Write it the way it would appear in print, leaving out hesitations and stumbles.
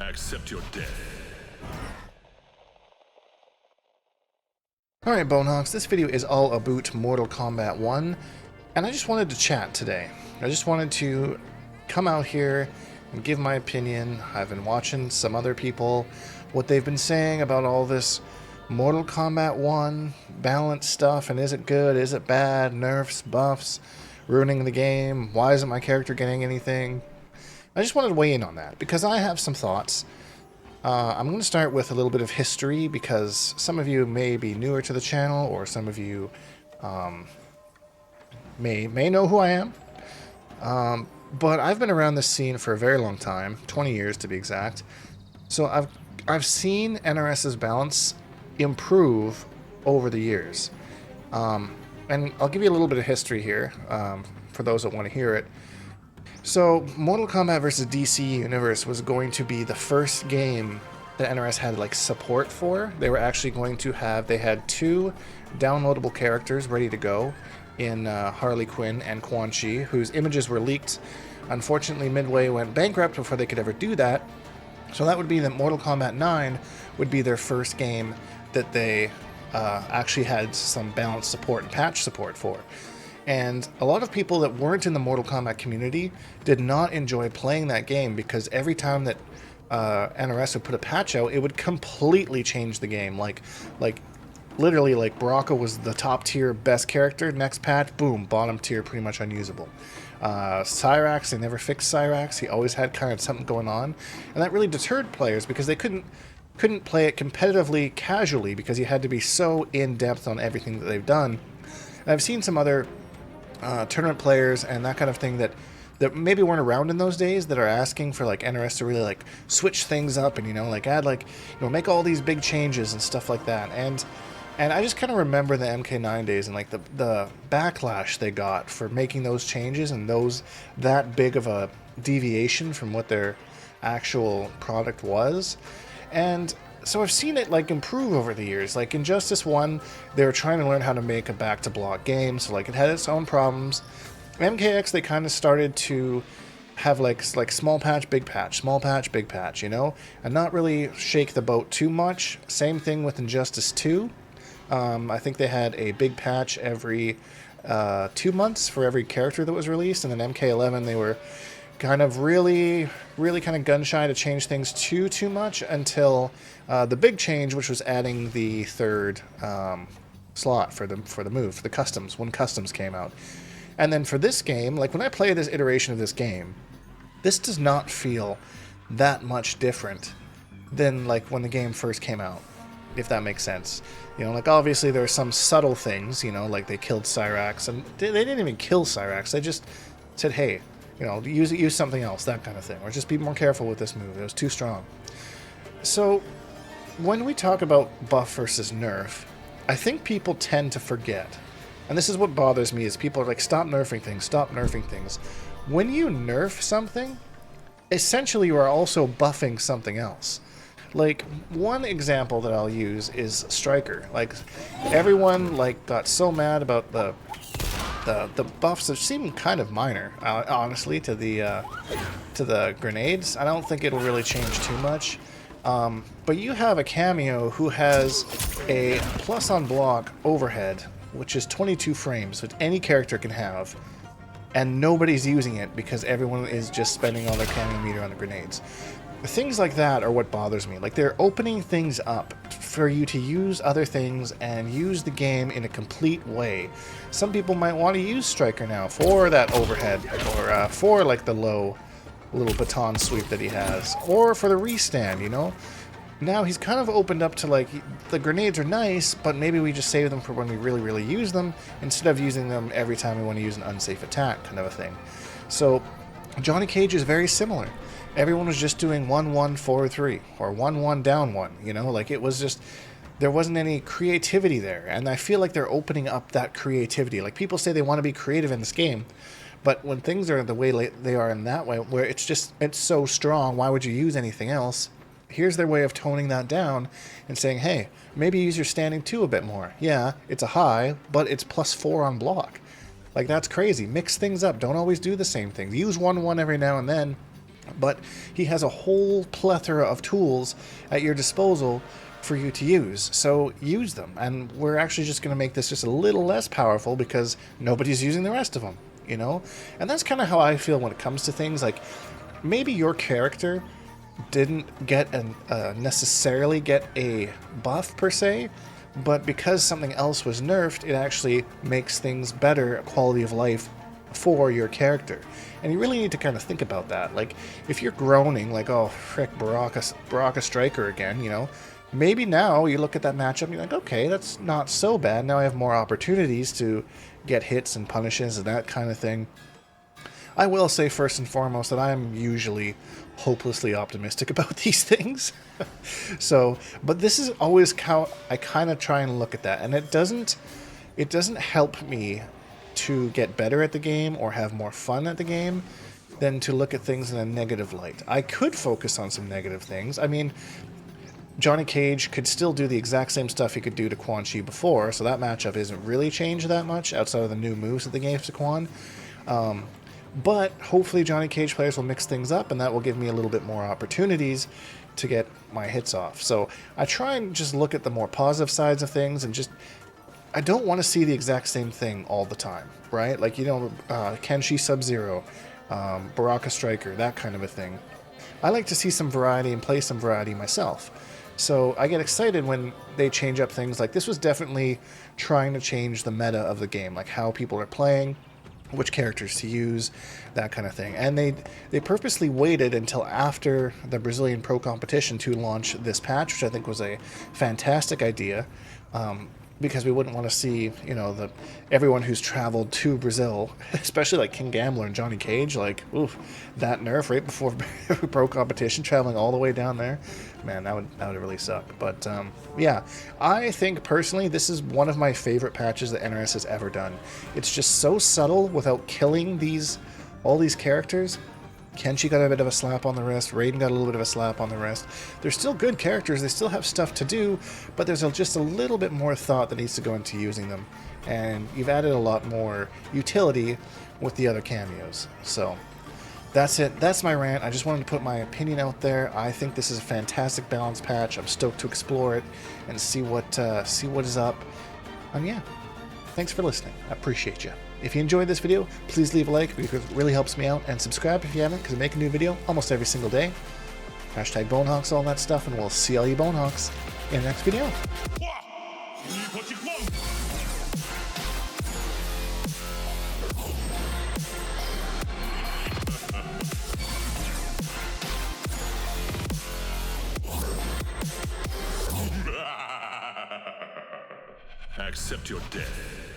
Accept your death. Alright Bonehawks, this video is all about Mortal Kombat 1, and I just wanted to chat today. I just wanted to come out here and give my opinion. I've been watching some other people, what they've been saying about all this Mortal Kombat 1 balance stuff, and is it good, is it bad, nerfs, buffs, ruining the game, why isn't my character getting anything? I just wanted to weigh in on that, because I have some thoughts. I'm going to start with a little bit of history, because some of you may be newer to the channel, or some of you may know who I am. But I've been around this scene for a very long time, 20 years to be exact. So I've seen NRS's balance improve over the years. And I'll give you a little bit of history here, for those that want to hear it. So, Mortal Kombat vs. DC Universe was going to be the first game that NRS had like support for. They were actually going to have, they had 2 downloadable characters ready to go in Harley Quinn and Quan Chi, whose images were leaked. Unfortunately, Midway went bankrupt before they could ever do that. So that would be that Mortal Kombat 9 would be their first game that they actually had some balanced support and patch support for. And a lot of people that weren't in the Mortal Kombat community did not enjoy playing that game, because every time that NRS would put a patch out, it would completely change the game. Like literally, like Baraka was the top tier best character. Next patch, boom, bottom tier, pretty much unusable. Cyrax, they never fixed Cyrax. He always had kind of something going on, and that really deterred players because they couldn't play it competitively casually, because you had to be so in depth on everything that they've done. And I've seen some other tournament players and that kind of thing that maybe weren't around in those days that are asking for like NRS to really like switch things up and, you know, like add like, you know, make all these big changes and stuff like that. And I just kind of remember the MK9 days and like the backlash they got for making those changes and that big of a deviation from what their actual product was. And so I've seen it like improve over the years. Like Injustice 1, they were trying to learn how to make a back-to-block game, so like it had its own problems. MKX, they kind of started to have like small patch, big patch, small patch, big patch, you know, and not really shake the boat too much. Same thing with Injustice 2. I think they had a big patch every 2 months for every character that was released, and then MK11 they were kind of really kind of gun-shy to change things too much until the big change, which was adding the 3rd slot for the move, for the customs, when customs came out. And then for this game, like when I play this iteration of this game, this does not feel that much different than like when the game first came out, if that makes sense. You know, like obviously there are some subtle things, you know, like they killed Cyrax, and they didn't even kill Cyrax, they just said, hey, you know, use something else, that kind of thing. Or just be more careful with this move. It was too strong. So, when we talk about buff versus nerf, I think people tend to forget. And this is what bothers me, is people are like, stop nerfing things, stop nerfing things. When you nerf something, essentially you are also buffing something else. Like, one example that I'll use is Striker. Like, everyone like got so mad about the buffs that seem kind of minor, honestly, to the grenades. I don't think it'll really change too much. But you have a cameo who has a plus on block overhead, which is 22 frames, which any character can have, and nobody's using it because everyone is just spending all their cameo meter on the grenades. Things like that are what bothers me. Like, they're opening things up for you to use other things and use the game in a complete way. Some people might want to use Striker now for that overhead, or for like the low little baton sweep that he has, or for the restand, you know? Now he's kind of opened up to like, the grenades are nice, but maybe we just save them for when we really use them, instead of using them every time we want to use an unsafe attack, kind of a thing. So Johnny Cage is very similar. Everyone was just doing 1-1 forward 3 or 1-1 down 1, you know, like it was just, there wasn't any creativity there, and I feel like they're opening up that creativity. Like, people say they want to be creative in this game, but when things are the way they are in that way, where it's so strong, why would you use anything else? Here's their way of toning that down and saying, hey, maybe use your standing 2 a bit more. Yeah, it's a high, but it's +4 on block. Like, that's crazy. Mix things up. Don't always do the same thing. Use 1-1 every now and then, but he has a whole plethora of tools at your disposal for you to use. So use them, and we're actually just going to make this just a little less powerful because nobody's using the rest of them, you know? And that's kind of how I feel when it comes to things. Like, maybe your character didn't get necessarily get a buff per se, but because something else was nerfed, it actually makes things better, quality of life for your character. And you really need to kind of think about that. Like, if you're groaning like, oh frick, Baraka Striker again, you know, maybe now you look at that matchup and you're like, okay, that's not so bad. Now I have more opportunities to get hits and punishes and that kind of thing. I will say first and foremost that I am usually hopelessly optimistic about these things. So, but this is always how I kind of try and look at that, and it doesn't help me to get better at the game or have more fun at the game than to look at things in a negative light. I could focus on some negative things. I mean, Johnny Cage could still do the exact same stuff he could do to Quan Chi before, so that matchup isn't really changed that much outside of the new moves that they gave to Quan. But hopefully Johnny Cage players will mix things up, and that will give me a little bit more opportunities to get my hits off. So I try and just look at the more positive sides of things, and just, I don't want to see the exact same thing all the time, right? Like, you know, Kenshi Sub-Zero, Baraka Striker, that kind of a thing. I like to see some variety and play some variety myself. So I get excited when they change up things. Like, this was definitely trying to change the meta of the game, like how people are playing, which characters to use, that kind of thing. And they purposely waited until after the Brazilian Pro competition to launch this patch, which I think was a fantastic idea, because we wouldn't want to see, you know, everyone who's traveled to Brazil, especially like King Gambler and Johnny Cage, like, oof, that nerf right before Pro competition, traveling all the way down there. Man, that would really suck. But yeah, I think personally this is one of my favorite patches that NRS has ever done. It's just so subtle without killing all these characters. Kenshi got a bit of a slap on the wrist. Raiden got a little bit of a slap on the wrist. They're still good characters. They still have stuff to do, but there's just a little bit more thought that needs to go into using them. And you've added a lot more utility with the other cameos. So that's it. That's my rant. I just wanted to put my opinion out there. I think this is a fantastic balance patch. I'm stoked to explore it and see what is up. And yeah, thanks for listening. I appreciate you. If you enjoyed this video, please leave a like because it really helps me out, and subscribe if you haven't, because I make a new video almost every single day. Hashtag Bonehawks, all that stuff, and we'll see all you Bonehawks in the next video. Accept your death.